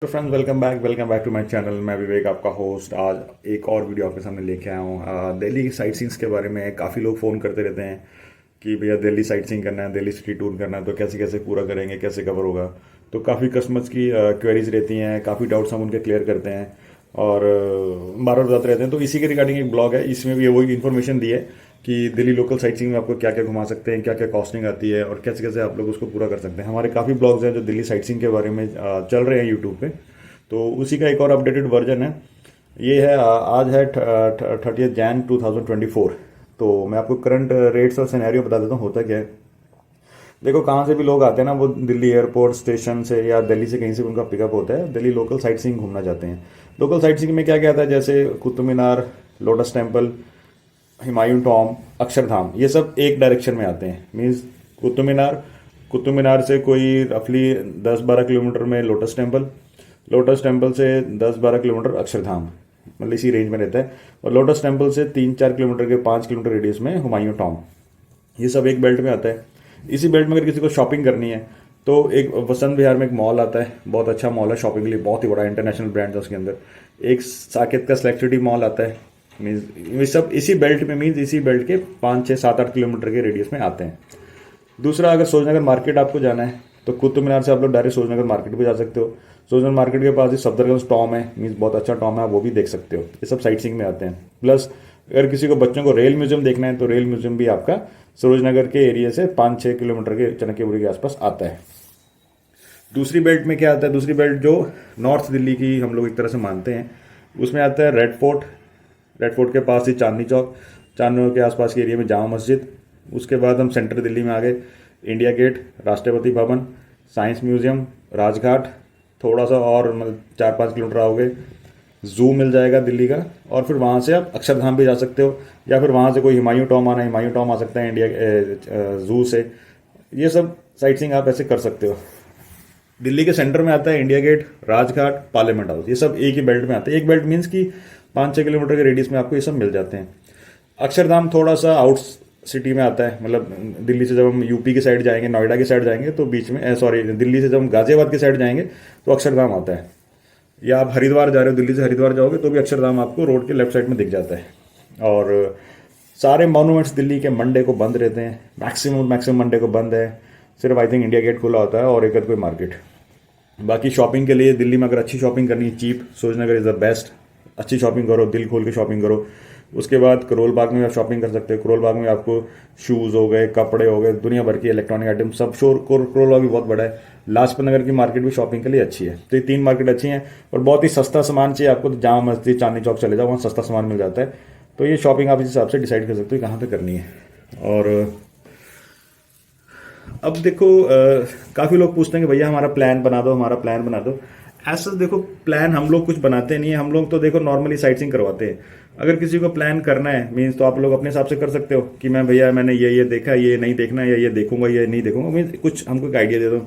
तो friends, welcome back to my channel. मैं विवेक, आपका होस्ट। आज एक और वीडियो आपके सामने लेके आया हूँ दिल्ली की साइट सीइंग्स के बारे में। काफ़ी लोग फ़ोन करते रहते हैं कि भैया दिल्ली साइट सीइंग करना है, दिल्ली सिटी टूर करना है, तो कैसे कैसे पूरा करेंगे, कैसे कवर होगा। तो काफ़ी कस्टमर्स की क्वेरीज रहती हैं, काफ़ी डाउट्स हम उनके क्लियर करते हैं और बार बार बताते रहते हैं। तो इसी के रिगार्डिंग एक ब्लॉग है, इसमें भी वही इन्फॉर्मेशन दी है कि दिल्ली लोकल साइट सीइंग में आपको क्या क्या घुमा सकते हैं, क्या क्या कॉस्टिंग आती है और कैसे कैसे आप लोग उसको पूरा कर सकते हैं। हमारे काफ़ी ब्लॉग्स हैं जो दिल्ली साइट सीइंग के बारे में चल रहे हैं यूट्यूब पे। तो उसी का एक और अपडेटेड वर्जन है। ये है आज है 30 जैन 2024। तो मैं आपको करंट रेट्स और सिनेरियो बता देता हूँ होता क्या है। देखो, कहाँ से भी लोग आते हैं ना, वो दिल्ली एयरपोर्ट स्टेशन से या दिल्ली से कहीं से भी उनका पिकअप होता है, दिल्ली लोकल साइट सीइंग घूमना चाहते हैं। लोकल साइट सीइंग में क्या क्या आता है, जैसे Qutub Minar, lotus temple, Humayun tomb, Akshardham, ये सब एक डायरेक्शन में आते हैं। मीन्स कुतुब मीनार से कोई रफली 10-12 किलोमीटर में लोटस टेम्पल, लोटस टेम्पल से 10-12 किलोमीटर अक्षरधाम, मतलब इसी रेंज में रहता है। और लोटस टेम्पल से 3-4 किलोमीटर के 5 किलोमीटर रेडियस में हुमायूं टॉम। ये सब एक बेल्ट में आता है। इसी बेल्ट में अगर किसी को शॉपिंग करनी है तो एक वसंत विहार में एक मॉल आता है, बहुत अच्छा मॉल है शॉपिंग के लिए, बहुत ही बड़ा इंटरनेशनल ब्रांड है उसके अंदर। एक साकेत का सेलेक्ट सिटी मॉल आता है। मीन्स ये सब इसी बेल्ट में, मीन्स इसी बेल्ट के 5-6-7-8 किलोमीटर के रेडियस में आते हैं। दूसरा, अगर सोजनगर मार्केट आपको जाना है तो कुतुब मीनार से आप लोग डायरेक्ट सोजनगर मार्केट भी जा सकते हो। सोजनगर मार्केट के पास ही सफदरगंज टॉम है, मीन्स बहुत अच्छा टॉम है, वो भी देख सकते हो। ये सब साइट सीइंग में आते हैं। प्लस अगर किसी को बच्चों को रेल म्यूजियम देखना है तो रेल म्यूजियम भी आपका सरोजनगर के एरिया से 5-6 किलोमीटर के चाणक्यपुरी के आसपास आता है। दूसरी बेल्ट में क्या आता है, दूसरी बेल्ट जो नॉर्थ दिल्ली की हम लोग एक तरह से मानते हैं, उसमें आता है रेड फोर्ट। रेड फोर्ट के पास ही चांदनी चौक, चांदनी चौक के आसपास के एरिया में जामा मस्जिद। उसके बाद हम सेंट्रल दिल्ली में आ गए, India gate, Rashtrapati Bhavan, science museum, Rajghat. थोड़ा सा और मतलब 4-5 किलोमीटर आओगे, जू मिल जाएगा दिल्ली का। और फिर वहाँ से आप अक्षरधाम भी जा सकते हो, या फिर वहाँ से कोई हुमायूं टॉम आना है, हुमायूं टॉम आ सकता है इंडिया जू से। ये सब साइट सीइंग आप ऐसे कर सकते हो। दिल्ली के सेंटर में आता है India Gate, Rajghat, parliament house, ये सब एक ही बेल्ट में आते हैं। एक बेल्ट मीन्स कि 5-6 किलोमीटर के रेडियस में आपको ये सब मिल जाते हैं। अक्षरधाम थोड़ा सा आउट सिटी में आता है, मतलब दिल्ली से जब हम यूपी की साइड जाएंगे, नोएडा की साइड जाएंगे तो बीच में, सॉरी, दिल्ली से जब हम गाजियाबाद की साइड जाएंगे तो अक्षरधाम आता है। या आप हरिद्वार जा रहे हो, दिल्ली से हरिद्वार जाओगे तो भी अक्षरधाम आपको रोड के लेफ्ट साइड में दिख जाता है। और सारे मॉन्यूमेंट्स दिल्ली के मंडे को बंद रहते हैं, मैक्सिमम मंडे को बंद है। सिर्फ आई थिंक इंडिया गेट खुला होता है और एक कोई मार्केट। बाकी शॉपिंग के लिए दिल्ली में अगर अच्छी शॉपिंग करनी है, चीप, सोचनगर इज़ द बेस्ट। अच्छी शॉपिंग करो, दिल खोल के शॉपिंग करो। उसके बाद करोल बाग में आप शॉपिंग कर सकते हो। करोल बाग में आपको शूज़ हो गए, कपड़े हो गए, दुनिया भर की इलेक्ट्रॉनिक आइटम सब शोर। करोल बाग भी बहुत बड़ा है। लाजपत नगर की मार्केट भी शॉपिंग के लिए अच्छी है। तो ये 3 मार्केट अच्छी हैं। और बहुत ही सस्ता सामान चाहिए आपको तो जामा मस्जिद, चांदनी चौक चले जाओ, वहाँ सस्ता सामान मिल जाता है। तो ये शॉपिंग आप इस हिसाब से डिसाइड कर सकते हो कहाँ पे करनी है। और अब देखो, काफ़ी लोग पूछते हैं कि भैया हमारा प्लान बना दो, हमारा प्लान बना दो। ऐसा देखो, प्लान हम लोग कुछ बनाते नहीं है, हम लोग तो देखो नॉर्मली साइट सीइंग करवाते हैं। अगर किसी को प्लान करना है मीन्स, तो आप लोग अपने हिसाब से कर सकते हो कि मैं भैया मैंने ये देखा, ये नहीं देखना है, या ये देखूंगा ये नहीं देखूंगा। मीन्स कुछ हमको एक आइडिया दे दो।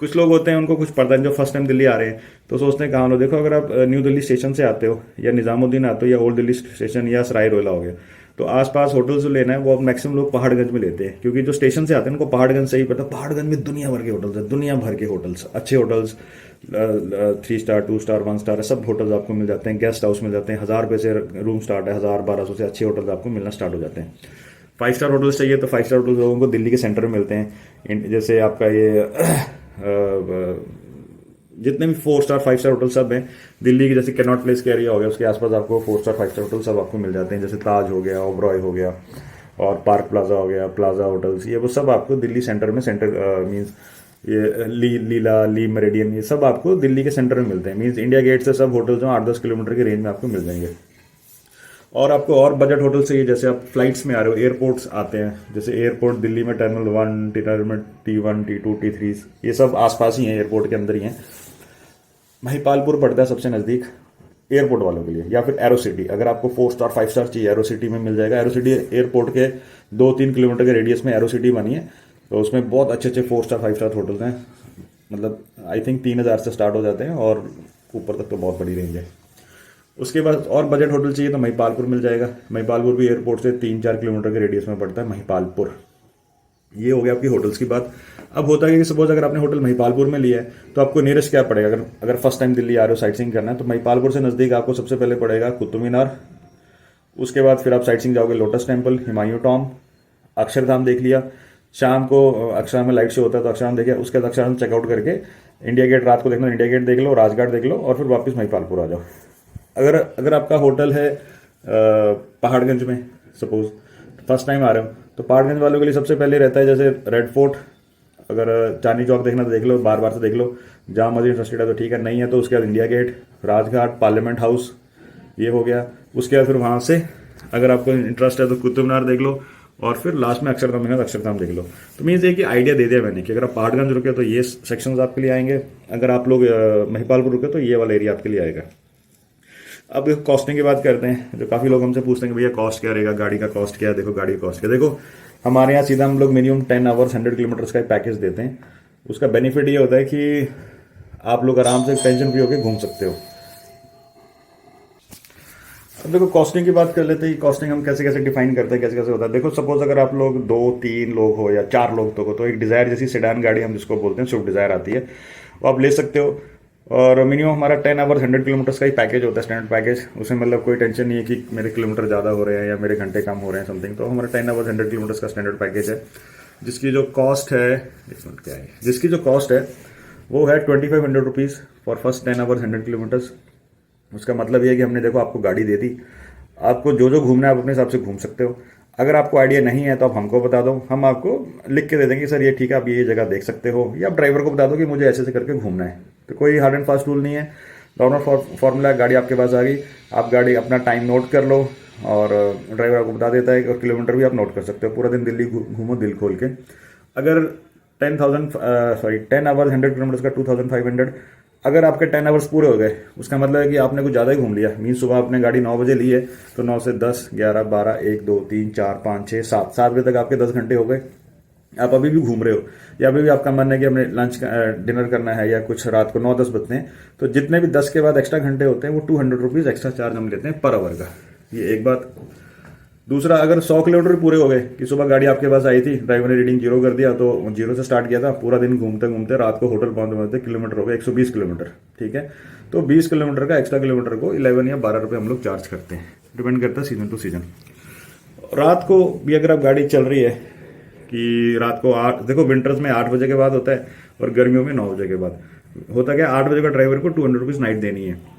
कुछ लोग होते हैं उनको कुछ पता है, जो फर्स्ट टाइम दिल्ली आ रहे हैं तो सोचते हैं कहाँ लो। देखो, अगर आप न्यू दिल्ली स्टेशन से आते हो या निजामुद्दीन आते हो या ओल्ड दिल्ली स्टेशन या सराय रोहिला हो गया, तो आसपास होटल जो लेना है वो अब मैक्सिमम लोग पहाड़गंज में लेते हैं, क्योंकि जो स्टेशन से आते हैं उनको पहाड़गंज से ही पता। पहाड़गंज में दुनिया भर के होटल्स है, दुनिया भर के होटल्स, अच्छे होटल्स, 3 स्टार, 2 स्टार, 1 स्टार, सब होटल्स आपको मिल जाते हैं। गेस्ट हाउस मिल जाते हैं, 1000 रुपये से रूम स्टार्ट है, 1000-1200 से अच्छे होटल्स आपको मिलना स्टार्ट हो जाते हैं। 5 स्टार होटल्स चाहिए तो 5 स्टार होटल्स लोगों को दिल्ली के सेंटर में मिलते हैं। जैसे आपका ये जितने भी 4 स्टार 5 स्टार होटल सब हैं दिल्ली की, जैसे कैनॉट प्लेस के एरिया हो गया उसके आसपास आपको 4 स्टार 5 स्टार होटल सब आपको मिल जाते हैं। जैसे ताज हो गया, ओबरॉय हो गया, और पार्क प्लाजा हो गया, प्लाजा होटल्स, ये वो सब आपको दिल्ली सेंटर में, सेंटर मीन्स ये लीला, ली मेरिडियन, ये सब आपको दिल्ली के सेंटर में मिलते हैं। मीन्स इंडिया गेट से सब होटल जो 8-10 किलोमीटर के रेंज में आपको मिल जाएंगे। और आपको और बजट होटल चाहिए, जैसे आप फ्लाइट्स में आ रहे हो, एयरपोर्ट्स आते हैं, जैसे एयरपोर्ट दिल्ली में terminal 1, terminal T1, T2, T3, ये सब आसपास ही हैं, एयरपोर्ट के अंदर ही हैं। महिपालपुर पड़ता है सबसे नज़दीक एयरपोर्ट वालों के लिए, या फिर एरो सिटी। अगर आपको 4 स्टार 5 स्टार चाहिए, एरो सिटी में मिल जाएगा। एरो सिटी एयरपोर्ट के 2-3 किलोमीटर के रेडियस में एरो सिटी बनी है, तो उसमें बहुत अच्छे अच्छे 4 स्टार 5 स्टार होटल्स हैं। मतलब आई थिंक 3000 से स्टार्ट हो जाते हैं और ऊपर तक तो बहुत बड़ी रेंज है। उसके बाद और बजट होटल चाहिए तो महिपालपुर मिल जाएगा। महिपालपुर भी एयरपोर्ट से 3-4 किलोमीटर के रेडियस में पड़ता है महिपालपुर। ये हो गया आपकी होटल्स की बात। अब होता है कि सपोज अगर आपने होटल महिपालपुर में लिया है तो आपको नियरेस्ट क्या पड़ेगा, अगर अगर फर्स्ट टाइम दिल्ली आ रहे हो साइट सीइंग करना है तो महिपालपुर से नज़दीक आपको सबसे पहले पड़ेगा कुतुब मीनार। उसके बाद फिर आप साइट सीइंग जाओगे lotus temple, Humayun tomb, Akshardham देख लिया। शाम को अक्षरधाम में लाइट शो होता है तो अक्षरधाम देखिए। उसके बाद अक्षरधाम चेकआउट करके इंडिया गेट रात को देखना, इंडिया गेट देख लो, राजघाट देख लो और फिर वापस महिपालपुर आ जाओ। अगर अगर आपका होटल है पहाड़गंज में, सपोज फर्स्ट टाइम आ रहे हो तो पहाड़गंज वालों के लिए सबसे पहले रहता है जैसे रेड फोर्ट, अगर चांदनी चौक देखना तो देख लो, बार बार से देख लो। जामा मस्जिद इंटरेस्टेड है तो ठीक है, नहीं है तो उसके बाद India Gate, Rajghat, parliament house, ये हो गया। उसके बाद फिर वहाँ से अगर आपको इंटरेस्ट है तो कुतुब मीनार देख लो और फिर लास्ट में अक्षरधाम है तो अक्षरधाम देख लो। तो मीन्स ये कि आइडिया दे दिया मैंने कि अगर आप पहाड़गंज रुके तो ये सेक्शंस आपके लिए आएंगे, अगर आप लोग महिपालपुर रुके तो ये वाला एरिया आपके लिए आएगा। अब कॉस्टिंग की बात करते हैं। जो काफ़ी लोग हमसे पूछते हैं कि भैया कॉस्ट क्या रहेगा, गाड़ी का कॉस्ट क्या है। देखो गाड़ी का कॉस्ट क्या, देखो हमारे यहाँ सीधा हम लोग मिनिमम 10 आवर्स 100 किलोमीटर्स का पैकेज देते हैं। उसका बेनिफिट ये होता है कि आप लोग आराम से टेंशन फ्री होकर घूम सकते हो। अब देखो कॉस्टिंग की बात कर लेते हैं। कॉस्टिंग हम कैसे कैसे डिफाइन करते हैं, कैसे कैसे होता है। देखो सपोज अगर आप लोग 2-3 लोग हो या 4 लोग तो हो तो एक डिज़ायर जैसी सेडान गाड़ी हम जिसको बोलते हैं स्विफ्ट डिज़ायर आती है, वो आप ले सकते हो। और मिनिमम हमारा 10 आवर्स 100 किलोमीटर्स का ही पैकेज होता है, स्टैंडर्ड पैकेज। उसमें मतलब कोई टेंशन नहीं है कि मेरे किलोमीटर ज़्यादा हो रहे हैं या मेरे घंटे कम हो रहे हैं समथिंग। तो हमारा 10 आवर्स 100 किलोमीटर्स का स्टैंडर्ड पैकेज है, जिसकी जो कॉस्ट है, एक मिनट क्या है, जिसकी जो कॉस्ट है वो है 2500 rupees for first 10 hours 100 kilometres. उसका मतलब ये है कि हमने देखो आपको गाड़ी दे दी, आपको जो जो घूमना है आप अपने हिसाब से घूम सकते हो। अगर आपको आइडिया नहीं है तो आप हमको बता दो, हम आपको लिख के दे देंगे सर ये ठीक है आप ये जगह देख सकते हो, या आप ड्राइवर को बता दो कि मुझे ऐसे ऐसे करके घूमना है। तो कोई हार्ड एंड फास्ट रूल नहीं है, नॉर्मल फॉर्मूला। गाड़ी आपके पास आ गई, आप गाड़ी अपना टाइम नोट कर लो और ड्राइवर आपको बता देता है, और किलोमीटर भी आप नोट कर सकते हो। पूरा दिन दिल्ली घूमो दिल खोल के। अगर 10 आवर्स 100 किलोमीटर्स का 2500। अगर आपके 10 आवर्स पूरे हो गए उसका मतलब है कि आपने कुछ ज़्यादा ही घूम लिया। मीन सुबह आपने गाड़ी 9 बजे ली है तो 9 से 10, 11, 12, 1, 2, 3, 4, 5, 6, 7 बजे तक आपके 10 घंटे हो गए। आप अभी भी घूम रहे हो या अभी भी आपका मन है कि हमने लंच डिनर करना है या कुछ रात को 9-10 बजते हैं, तो जितने भी 10 के बाद एक्स्ट्रा घंटे होते हैं वो 200 रुपीज़ एक्स्ट्रा चार्ज हम लेते हैं पर आवर का। ये एक बात। दूसरा, अगर 100 किलोमीटर पूरे हो गए कि सुबह गाड़ी आपके पास आई थी, ड्राइवर ने रीडिंग 0 कर दिया तो 0 से स्टार्ट किया था, पूरा दिन घूमते घूमते रात को होटल पहुंचते किलोमीटर हो गए 120 किलोमीटर, ठीक है। तो 20 किलोमीटर का एक्स्ट्रा किलोमीटर को 11 या 12 रुपये हम लोग चार्ज करते हैं, डिपेंड करता है सीजन टू सीजन। रात को भी अगर आप गाड़ी चल रही है कि रात को 8, देखो विंटर्स में 8 बजे के बाद होता है और गर्मियों में 9 बजे के बाद होता क्या, 8 बजे का ड्राइवर को 200 रुपीज़ नाइट देनी है।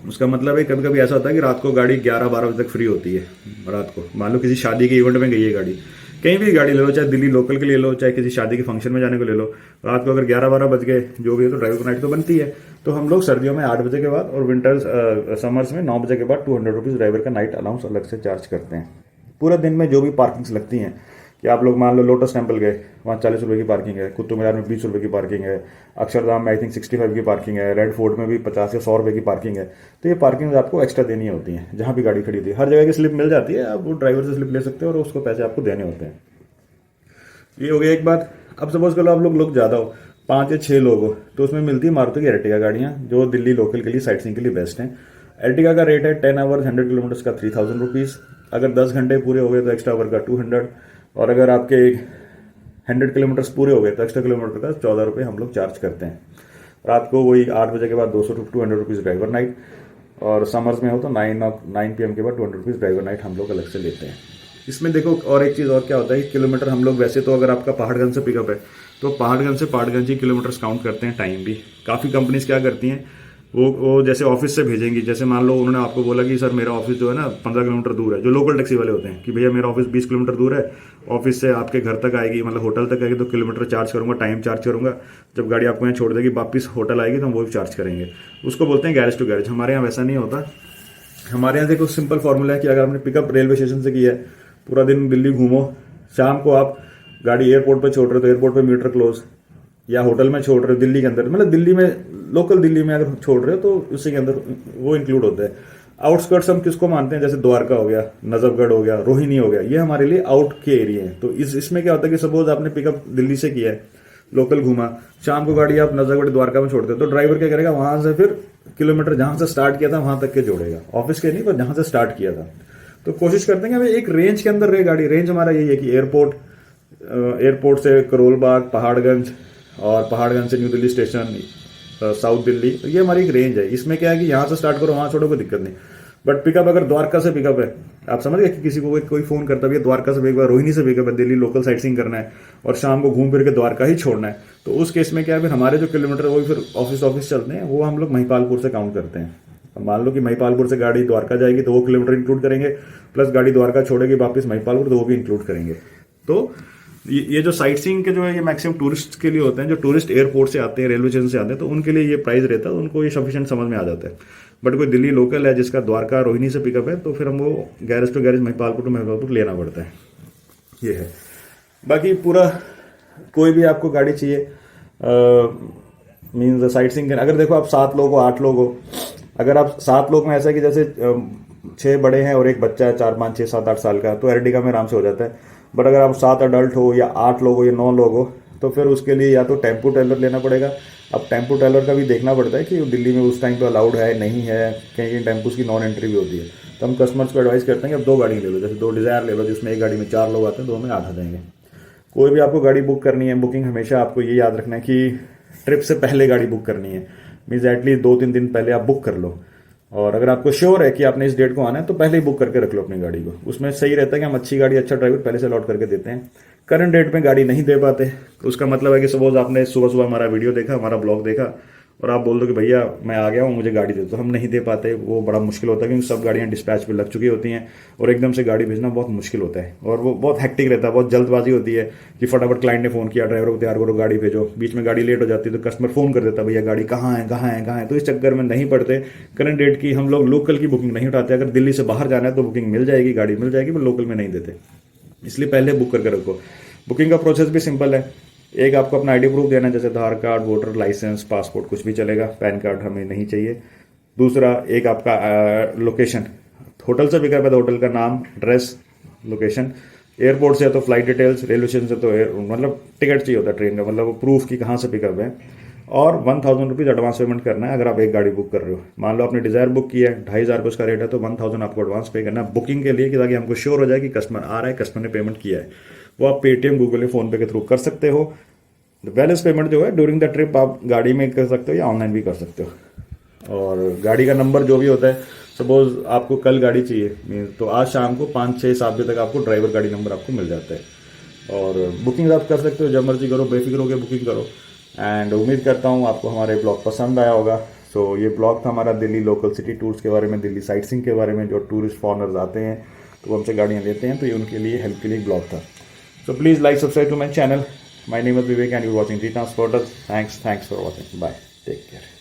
उसका मतलब है कभी कभी ऐसा होता है कि रात को गाड़ी 11-12 बजे तक फ्री होती है। रात को मान लो किसी शादी के इवेंट में गई है गाड़ी, कहीं भी गाड़ी ले लो, चाहे दिल्ली लोकल के लिए लो, चाहे किसी शादी के फंक्शन में जाने को ले लो, रात को अगर 11-12 बज गए जो भी है तो ड्राइवर को नाइट तो बनती है। तो हम लोग सर्दियों में 8 बजे के बाद और विंटर्स समर्स में 9 बजे के बाद 200 रुपीज़ ड्राइवर का नाइट अलाउंस अलग से चार्ज करते हैं। पूरे दिन में जो भी पार्किंग्स लगती हैं कि आप लोग मान लो लोटस टेम्पल गए, वहाँ 40 रुपये की पार्किंग है, कुतुब मीनार में 20 रुपये की पार्किंग है, अक्षरधाम में आई थिंक 65 की पार्किंग है, रेड फोर्ट में भी 50 या 100 रुपये की पार्किंग है। तो ये पार्किंग आपको एक्स्ट्रा देनी होती है। जहाँ भी गाड़ी खड़ी होती है हर जगह की स्लिप मिल जाती है, आप वो ड्राइवर से स्लिप ले सकते हो और उसको पैसे आपको देने होते हैं। ये हो गया एक बात। अब सपोज कर लो आप लोग ज़्यादा हो, 5 या 6 लोग हो, तो उसमें मिलती है मारुति की एर्टिगा गाड़ियाँ जो दिल्ली लोकल के लिए साइट सीइंग के लिए बेस्ट हैं। एर्टिगा का रेट है 10 आवर्स 100 किलोमीटर्स का 3000 रुपीज़। अगर 10 घंटे पूरे हो गए तो एक्स्ट्रा आवर का 200, और अगर आपके 100 किलोमीटर्स पूरे हो गए तो एक्स्ट्रा किलोमीटर का 14 रुपये हम लोग चार्ज करते हैं। रात को वही 8 बजे के बाद 200 रुपीज़ ड्राइवर नाइट, और समर्स में हो तो 9 PM के बाद 200 रुपीज़ ड्राइवर नाइट हम लोग अलग से लेते हैं। इसमें देखो और एक चीज़ और क्या होता है कि किलोमीटर हम लोग वैसे तो अगर आपका पहाड़गंज से पिकअप है तो पहाड़गंज से पहाड़गंज ही किलोमीटर्स काउंट करते हैं, टाइम भी। काफ़ी कंपनीज क्या करती हैं, वो जैसे ऑफिस से भेजेंगी, जैसे मान लो उन्होंने आपको बोला कि सर मेरा ऑफिस जो है ना 15 किलोमीटर दूर है, जो लोकल टैक्सी वाले होते हैं कि भैया मेरा ऑफिस 20 किलोमीटर दूर है, ऑफिस से आपके घर तक आएगी, मतलब होटल तक आएगी तो किलोमीटर चार्ज करूंगा, टाइम चार्ज करूंगा, जब गाड़ी आपको यहाँ छोड़ देगी वापस होटल आएगी तो हम वो भी चार्ज करेंगे। उसको बोलते हैं गैरेज टू गैरेज। हमारे यहाँ वैसा नहीं होता। हमारे यहाँ देखो सिंपल फॉर्मूला है कि अगर आपने पिकअप रेलवे स्टेशन से किया है, पूरा दिन दिल्ली घूमो, शाम को आप गाड़ी एयरपोर्ट पर छोड़ रहे हो तो एयरपोर्ट पर मीटर क्लोज, या होटल में छोड़ रहे हो दिल्ली के अंदर, मतलब दिल्ली में लोकल दिल्ली में अगर छोड़ रहे हो तो उसी के अंदर वो इंक्लूड होता है। आउटस्कर्ट्स हम किसको मानते हैं, जैसे द्वारका हो गया, नजफगढ़ हो गया, रोहिणी हो गया, ये हमारे लिए आउट के एरिया हैं। तो इसमें क्या होता है कि सपोज आपने पिकअप दिल्ली से किया है, लोकल घूमा, शाम को गाड़ी आप नजफगढ़ द्वारका में छोड़ते हो तो ड्राइवर क्या करेगा, वहां से फिर किलोमीटर जहां से स्टार्ट किया था वहां तक के जोड़ेगा, ऑफिस के नहीं पर जहां से स्टार्ट किया था। तो कोशिश करते हैं कि हमें एक रेंज के अंदर रहे गाड़ी। रेंज हमारा यही है कि एयरपोर्ट एयरपोर्ट से करोल बाग, पहाड़गंज, और पहाड़गंज से new Delhi station, south Delhi, तो ये हमारी एक रेंज है। इसमें क्या है कि यहाँ से स्टार्ट करो वहाँ छोड़ो, कोई दिक्कत नहीं। बट पिकअप अगर द्वारका से पिकअप है, आप समझ गए कि किसी को कोई फोन करता है द्वारका से एक बार रोहिणी से पिकअप है, दिल्ली लोकल साइट सीइंग करना है और शाम को घूम फिर के द्वारका ही छोड़ना है, तो उस केस में क्या है, फिर हमारे जो किलोमीटर वो फिर ऑफिस चलते हैं, वो हम लोग महिपालपुर से काउंट करते हैं। अब मान लो कि महिपालपुर से गाड़ी द्वारका जाएगी तो वो किलोमीटर इंक्लूड करेंगे, प्लस गाड़ी द्वारका छोड़ेगी वापस महिपालपुर तो वो भी इंक्लूड करेंगे। तो ये जो साइट सीइंग के जो है ये मैक्सिमम टूरिस्ट के लिए होते हैं, जो टूरिस्ट एयरपोर्ट से आते हैं, रेलवे स्टेशन से आते हैं, तो उनके लिए ये प्राइस रहता है, उनको ये सफिशिएंट समझ में आ जाता है। बट कोई दिल्ली लोकल है जिसका द्वारका रोहिणी से पिकअप है, तो फिर हम वो garage to garage Mahipalpur to Mahipalpur लेना पड़ता है। ये है। बाकी पूरा कोई भी आपको गाड़ी चाहिए मीन्स साइट सीइंग, अगर देखो आप 7 लोग हो 8 लोग हो, अगर आप 7 लोग में ऐसा है कि जैसे 6 बड़े हैं और एक बच्चा है 4 5 6 7 8 साल का, तो एर्टिगा में आराम से हो जाता है। बट अगर आप 7 अडल्ट हो या 8 लोग हो या 9 लोग हो, तो फिर उसके लिए या तो टेम्पो ट्रेलर लेना पड़ेगा। अब टेम्पो ट्रेलर का भी देखना पड़ता है कि दिल्ली में उस टाइम पे अलाउड है नहीं है, कहीं कहीं टेम्पोज की नॉन एंट्री भी होती है। तो हम कस्टमर्स को एडवाइस करते हैं कि अब 2 गाड़ी ले लो, जैसे 2 डिज़ायर ले लो जिसमें एक गाड़ी में 4 लोग आते हैं, 2 में 8 आ जाएंगे। कोई भी आपको गाड़ी बुक करनी है, बुकिंग हमेशा आपको ये याद रखना है कि ट्रिप से पहले गाड़ी बुक करनी है, मीन्स एटलीस्ट 2-3 दिन पहले आप बुक कर लो। और अगर आपको श्योर है कि आपने इस डेट को आना है तो पहले ही बुक करके रख लो अपनी गाड़ी को। उसमें सही रहता है कि हम अच्छी गाड़ी, अच्छा ड्राइवर पहले से अलॉट करके देते हैं। करंट डेट में गाड़ी नहीं दे पाते तो उसका मतलब है कि सपोज आपने सुबह सुबह हमारा वीडियो देखा, हमारा ब्लॉग देखा, और आप बोल दो कि भैया मैं आ गया हूँ, मुझे गाड़ी दे दो, तो हम नहीं दे पाते। वो बड़ा मुश्किल होता है क्योंकि सब गाड़ियाँ डिस्पैच पे लग चुकी होती हैं और एकदम से गाड़ी भेजना बहुत मुश्किल होता है, और वो बहुत हेक्टिक रहता है, बहुत जल्दबाजी होती है कि फटाफट क्लाइंट ने फोन किया, ड्राइवर को तैयार करो, गाड़ी भेजो, बीच में गाड़ी लेट हो जाती है तो कस्टमर फोन कर देता, भैया गाड़ी कहाँ है कहाँ है कहाँ है। तो इस चक्कर में नहीं पड़ते करंट डेट की, हम लोग लोकल की बुकिंग नहीं उठाते। अगर दिल्ली से बाहर जाना है तो बुकिंग मिल जाएगी, गाड़ी मिल जाएगी, पर लोकल में नहीं देते, इसलिए पहले बुक करके रखो। बुकिंग का प्रोसेस भी सिंपल है। एक आपको अपना आईडी प्रूफ देना है, जैसे आधार कार्ड, वोटर लाइसेंस, पासपोर्ट, कुछ भी चलेगा, पैन कार्ड हमें नहीं चाहिए। दूसरा एक आपका लोकेशन, होटल से पिकअप है तो होटल का नाम, एड्रेस, लोकेशन, एयरपोर्ट से है तो फ्लाइट डिटेल्स, रेलवे स्टेशन से तो मतलब टिकट चाहिए होता है ट्रेन का, मतलब प्रूफ की कहाँ से पिकअप है। और 1000 रुपीज़ एडवांस पेमेंट करना है अगर आप एक गाड़ी बुक कर रहे हो। मान लो आपने डिज़ायर बुक किया है, 2500 रुपये उसका रेट है, तो 1000 आपको एडवांस पे करना है बुकिंग के लिए, कि ताकि हमको श्योर हो जाए कि कस्टमर आ रहा है, कस्टमर ने पेमेंट किया है। वो आप पेटीएम, गूगल पे, फोन पे के थ्रू कर सकते हो। बैलेंस पेमेंट जो है ड्यूरिंग द ट्रिप आप गाड़ी में कर सकते हो या ऑनलाइन भी कर सकते हो। और गाड़ी का नंबर जो भी होता है, सपोज आपको कल गाड़ी चाहिए तो आज शाम को 5 6 7 बजे तक आपको ड्राइवर गाड़ी नंबर आपको मिल जाता है। और बुकिंग आप कर सकते हो, जब मर्जी करो, बेफिक्र होकर बुकिंग करो। एंड उम्मीद करता हूँ आपको हमारे ब्लॉग पसंद आया होगा। सो ये ब्लॉग था हमारा दिल्ली लोकल सिटी टूर्स के बारे में, दिल्ली साइट सीइंग के बारे में। जो टूरिस्ट फॉरनर्स आते हैं तो वो हमसे गाड़ियाँ लेते हैं, तो ये उनके लिए हेल्प के लिए ब्लॉग था। So please like, subscribe to my channel. My name is Vivek and you're watching G Transporters. Thanks for watching. Bye. Take care.